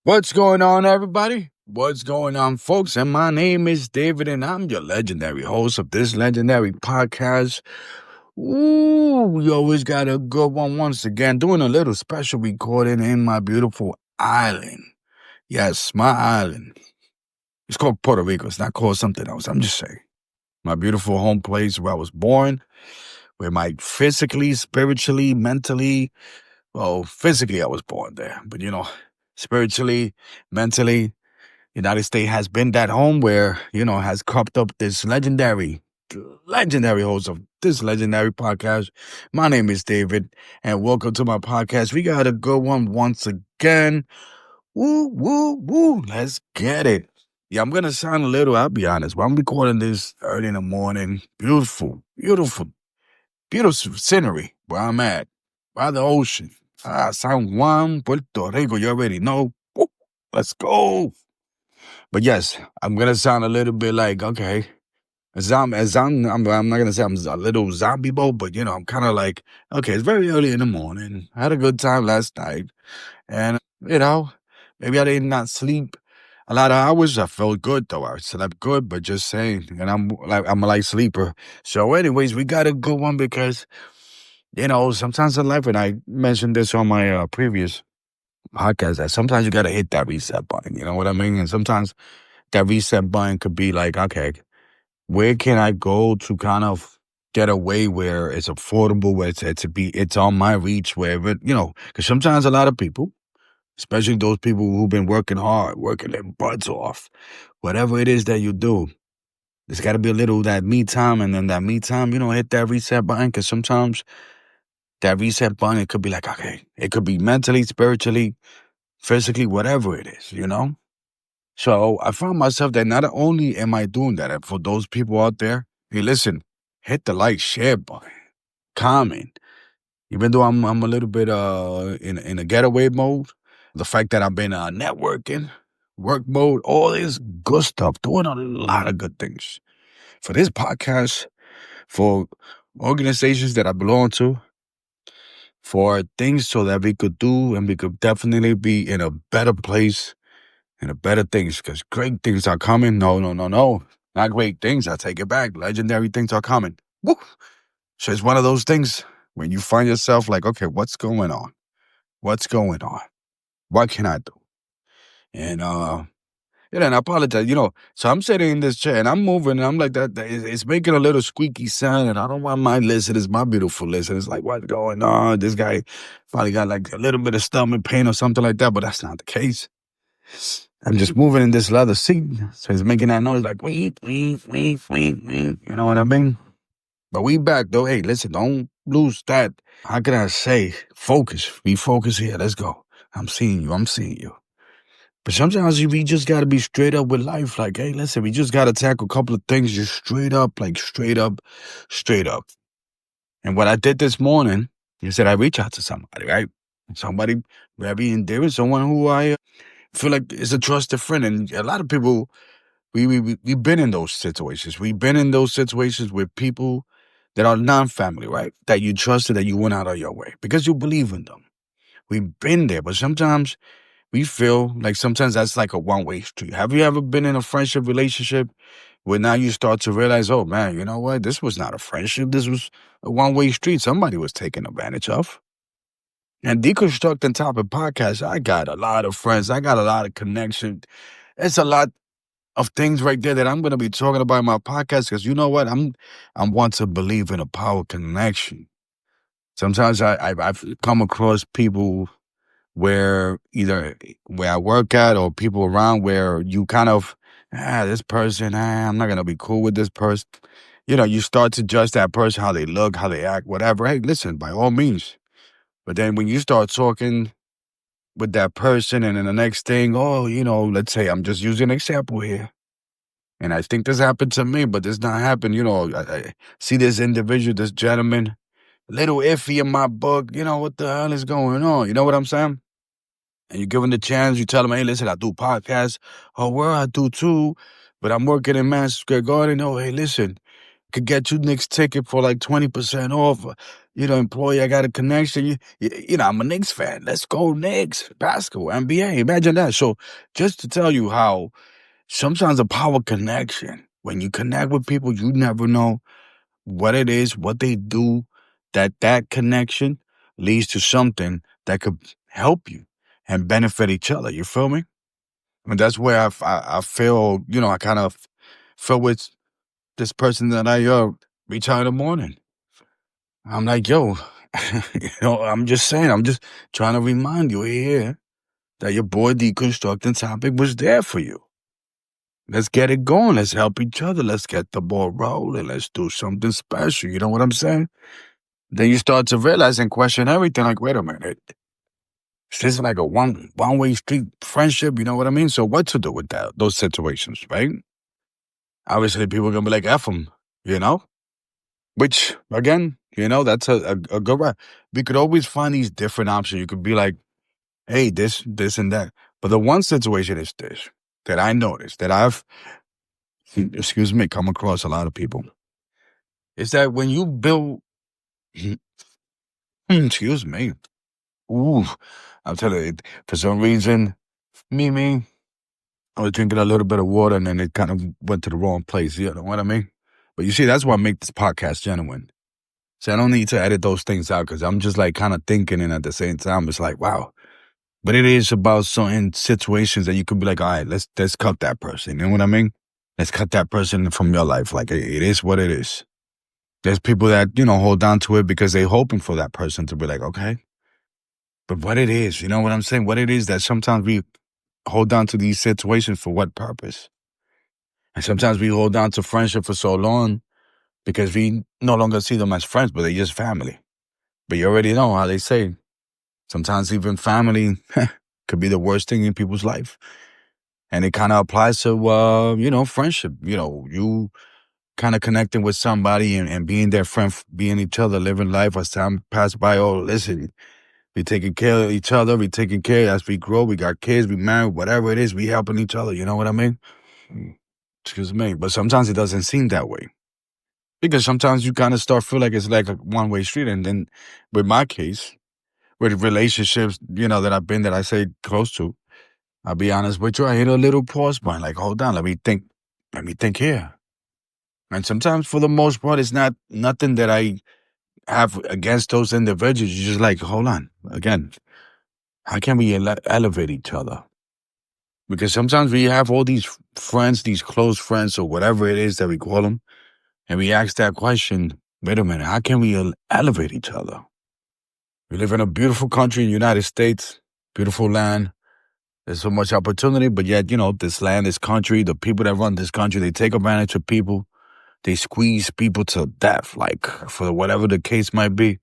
What's going on, everybody? What's going on, folks? And my name is David, and I'm your legendary host of this legendary podcast. Ooh, we always got a good one once again, doing a little special recording in my beautiful island. Yes, my island. It's called Puerto Rico. It's not called something else. I'm just saying. My beautiful home place where I was born, where my physically, spiritually, mentally, well, physically I was born there, but spiritually, mentally, United States has been that home where, has cropped up this legendary host of this legendary podcast. My name is David, and welcome to my podcast. We got a good one once again. Woo, woo, woo. Let's get it. Yeah, I'm going to sound a little, I'll be honest, but I'm recording this early in the morning. Beautiful, beautiful, beautiful scenery where I'm at, by the ocean. San Juan, Puerto Rico, you already know. Woo, let's go. But yes, I'm gonna sound a little bit like, okay, I'm not gonna say I'm a little zombie mode, but I'm kind of like, okay, it's very early in the morning. I had a good time last night, and maybe I did not sleep a lot of hours. I felt good though. I slept good, but just saying, and I'm a light sleeper. So, anyways, we got a good one because sometimes in life, and I mentioned this on my previous podcast, that sometimes you gotta hit that reset button. You know what I mean? And sometimes that reset button could be like, okay, where can I go to kind of get away where it's affordable, where it's on my reach, wherever, because sometimes a lot of people, especially those people who've been working hard, working their butts off, whatever it is that you do, there's got to be a little that me time, and then that me time, hit that reset button, because sometimes that reset button, it could be like, okay, it could be mentally, spiritually, physically, whatever it is. So I found myself that not only am I doing that, and for those people out there, hey, listen, hit the like, share button, comment. Even though I'm a little bit in a getaway mode, the fact that I've been networking, work mode, all this good stuff, doing a lot of good things for this podcast, for organizations that I belong to, for things so that we could do and we could definitely be in a better place and the better things, because great things are coming. No. Not great things. I take it back. Legendary things are coming. Woo. So it's one of those things when you find yourself like, okay, what's going on? What's going on? What can I do? And, and I apologize, so I'm sitting in this chair and I'm moving and I'm like that. It's making a little squeaky sound, and I don't want my listeners, my beautiful listeners, like, what's going on? This guy probably got like a little bit of stomach pain or something like that, but that's not the case. I'm just moving in this leather seat, so it's making that noise like, you know what I mean? But we back, though. Hey, listen, don't lose that. How can I say? Focus. Be focused here. Let's go. I'm seeing you. But sometimes we just got to be straight up with life. Like, hey, listen, we just got to tackle a couple of things just straight up. And what I did this morning is that I reached out to somebody, right? Somebody very endearing, someone who I feel like is a trusted friend. And a lot of people, we've been in those situations. We've been in those situations with people that are non-family, right? That you trusted, that you went out of your way because you believe in them. We've been there, but sometimes we feel like sometimes that's like a one-way street. Have you ever been in a friendship relationship where now you start to realize, oh man, you know what? This was not a friendship. This was a one-way street. Somebody was taken advantage of. And Deconstructing Topic podcast, I got a lot of friends. I got a lot of connections. It's a lot of things right there that I'm going to be talking about in my podcast, because you know what? I'm one to believe in a power connection. Sometimes I've come across people where either where I work at or people around where you kind of, this person, I'm not going to be cool with this person. You start to judge that person, how they look, how they act, whatever. Hey, listen, by all means. But then when you start talking with that person and then the next thing, let's say I'm just using an example here. And I think this happened to me, but this not happened. I see this individual, this gentleman, a little iffy in my book. What the hell is going on? You know what I'm saying? And you give him the chance. You tell him, hey, listen, I do podcasts. Oh, well, I do too. But I'm working in Madison Square Garden. Oh, hey, listen, could get you Knicks ticket for like 20% off. Employee, I got a connection. I'm a Knicks fan. Let's go Knicks. Basketball, NBA. Imagine that. So just to tell you how sometimes the power connection, when you connect with people, you never know what it is, what they do, that connection leads to something that could help you and benefit each other. You feel me? And that's where I feel, I kind of feel with this person that I reach out in the morning. I'm like, yo, I'm just saying, I'm just trying to remind you here that your boy Deconstructing Topic was there for you. Let's get it going. Let's help each other. Let's get the ball rolling. Let's do something special. You know what I'm saying? Then you start to realize and question everything. Like, wait a minute. Is this like a one-way street friendship? You know what I mean? So what to do with those situations, right? Obviously, people are going to be like, F them, Which, again, that's a good right. We could always find these different options. You could be like, hey, this, and that. But the one situation is this, that I noticed, that I've, come across a lot of people, is that when you build, excuse me, ooh, I'm telling you, for some reason, me, I was drinking a little bit of water and then it kind of went to the wrong place. You know what I mean? But you see, that's why I make this podcast genuine. So I don't need to edit those things out because I'm just like kind of thinking, and at the same time, it's like, wow. But it is about certain situations that you could be like, all right, let's cut that person. You know what I mean? Let's cut that person from your life. Like, it is what it is. There's people that, hold on to it because they're hoping for that person to be like, okay. But what it is, you know what I'm saying? What it is that sometimes we hold on to these situations for what purpose? And sometimes we hold on to friendship for so long because we no longer see them as friends, but they're just family. But you already know how they say, sometimes even family could be the worst thing in people's life. And it kind of applies to, friendship. You kind of connecting with somebody and being their friend, being each other, living life as time passes by. Oh, listen, we taking care of each other. We taking care as we grow. We got kids. We married. Whatever it is, we helping each other. You know what I mean? Excuse me. But sometimes it doesn't seem that way. Because sometimes you kind of start feel like it's like a one-way street. And then with my case, with relationships, that I say close to, I'll be honest with you, I hit a little pause point. Like, hold on, let me think here. And sometimes for the most part, it's not nothing that I have against those individuals. You're just like, hold on. Again, how can we elevate each other? Because sometimes we have all these friends, these close friends or whatever it is that we call them, and we ask that question, wait a minute, how can we elevate each other? We live in a beautiful country in the United States, beautiful land. There's so much opportunity, but yet, this land, this country, the people that run this country, they take advantage of people. They squeeze people to death, like for whatever the case might be.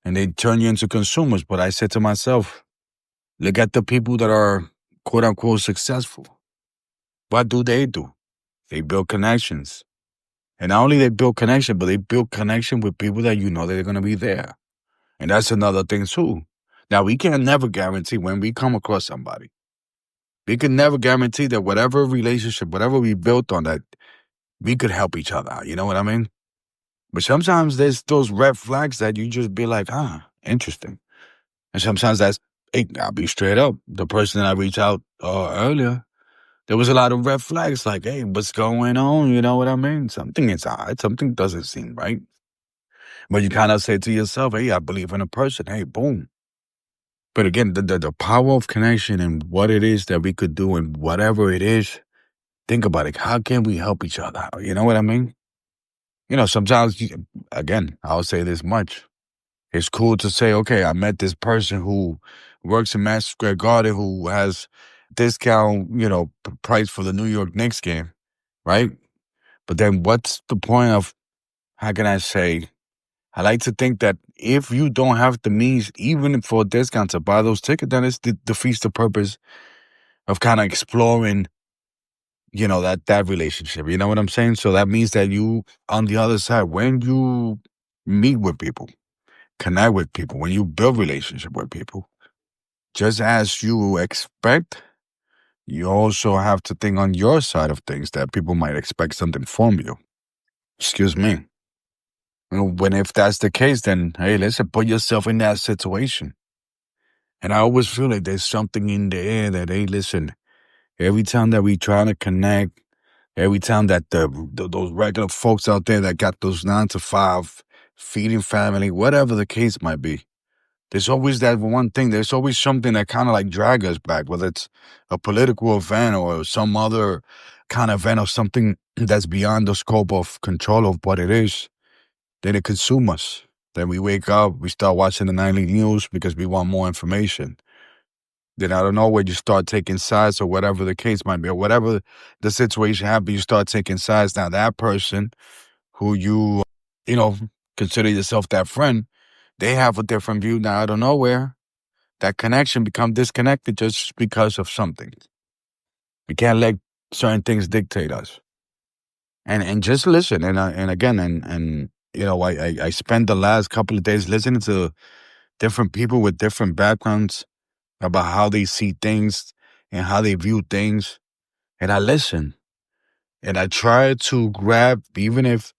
And they turn you into consumers. But I said to myself, look at the people that are quote unquote successful. What do? They build connections. And not only they build connection, but they build connection with people that they're going to be there. And that's another thing too. Now, we can never guarantee when we come across somebody. We can never guarantee that whatever relationship, whatever we built on that, we could help each other out. You know what I mean? But sometimes there's those red flags that you just be like, interesting. And sometimes I'll be straight up. The person that I reached out earlier, there was a lot of red flags like, hey, what's going on? You know what I mean? Something is odd. Something doesn't seem right. But you kind of say to yourself, hey, I believe in a person. Hey, boom. But again, the power of connection and what it is that we could do and whatever it is, think about it. How can we help each other out? You know what I mean? Sometimes, again, I'll say this much. It's cool to say, okay, I met this person who works in Madison Square Garden who has discount, price for the New York Knicks game, right? But then what's the point of, how can I say, I like to think that if you don't have the means, even for a discount to buy those tickets, then it defeats the purpose of kind of exploring, that relationship. You know what I'm saying? So that means that you, on the other side, when you meet with people, connect with people, when you build relationship with people, just as you expect, you also have to think on your side of things that people might expect something from you. Excuse me. When if that's the case, then hey, listen, put yourself in that situation. And I always feel like there's something in the air that, hey, listen, every time that we try to connect, every time that those regular folks out there that got those 9 to 5, feeding family, whatever the case might be, there's always that one thing. There's always something that kind of like drag us back, whether it's a political event or some other kind of event or something that's beyond the scope of control of what it is. Then it consumes us. Then we wake up, we start watching the nightly news because we want more information. Then I don't know where you start taking sides or whatever the case might be, or whatever the situation happens, you start taking sides. Now that person who you know, consider yourself that friend, they have a different view. Now out of nowhere, that connection become disconnected just because of something. We can't let certain things dictate us. And just listen. And again, you know, I spent the last couple of days listening to different people with different backgrounds about how they see things and how they view things. And I listen. And I try to grab, even if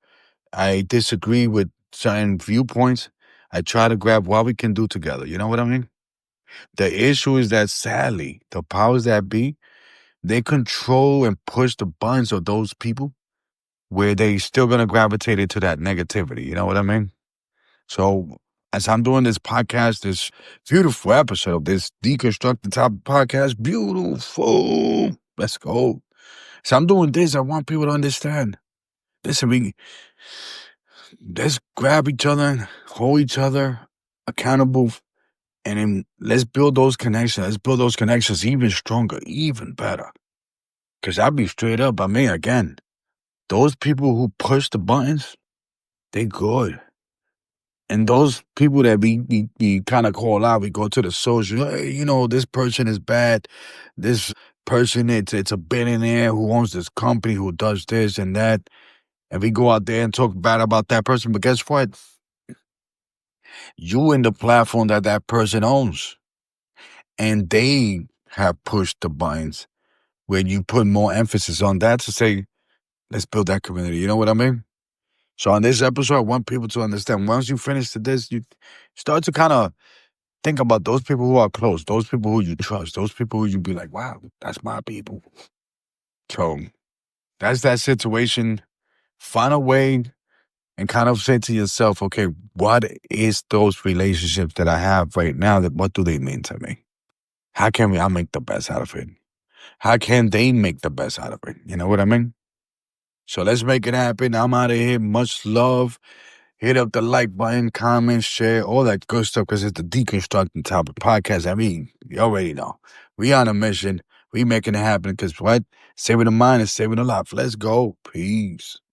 I disagree with certain viewpoints, I try to grab what we can do together. You know what I mean? The issue is that sadly, the powers that be, they control and push the buttons of those people where they still gonna gravitate into that negativity. You know what I mean? So as I'm doing this podcast, this beautiful episode of this Deconstructing Topic podcast, beautiful. Let's go. So I'm doing this. I want people to understand. Listen, let's grab each other, hold each other accountable, and then let's build those connections. Let's build those connections even stronger, even better. Because I'll be straight up. I mean, again, those people who push the buttons, they good. And those people that we kind of call out, we go to the social, hey, you know, this person is bad. This person, it's a billionaire who owns this company, who does this and that. And we go out there and talk bad about that person. But guess what? You in the platform that person owns. And they have pushed the buttons where you put more emphasis on that to say, let's build that community. You know what I mean? So on this episode, I want people to understand, once you finish this, you start to kind of think about those people who are close, those people who you trust, those people who you be like, wow, that's my people. So that's that situation. Find a way and kind of say to yourself, okay, what is those relationships that I have right now? What do they mean to me? How can I make the best out of it? How can they make the best out of it? You know what I mean? So let's make it happen. I'm out of here. Much love. Hit up the like button, comment, share, all that good stuff, because it's the Deconstructing Topic podcast. I mean, you already know. We on a mission. We making it happen because what? Saving the mind is saving a life. Let's go. Peace.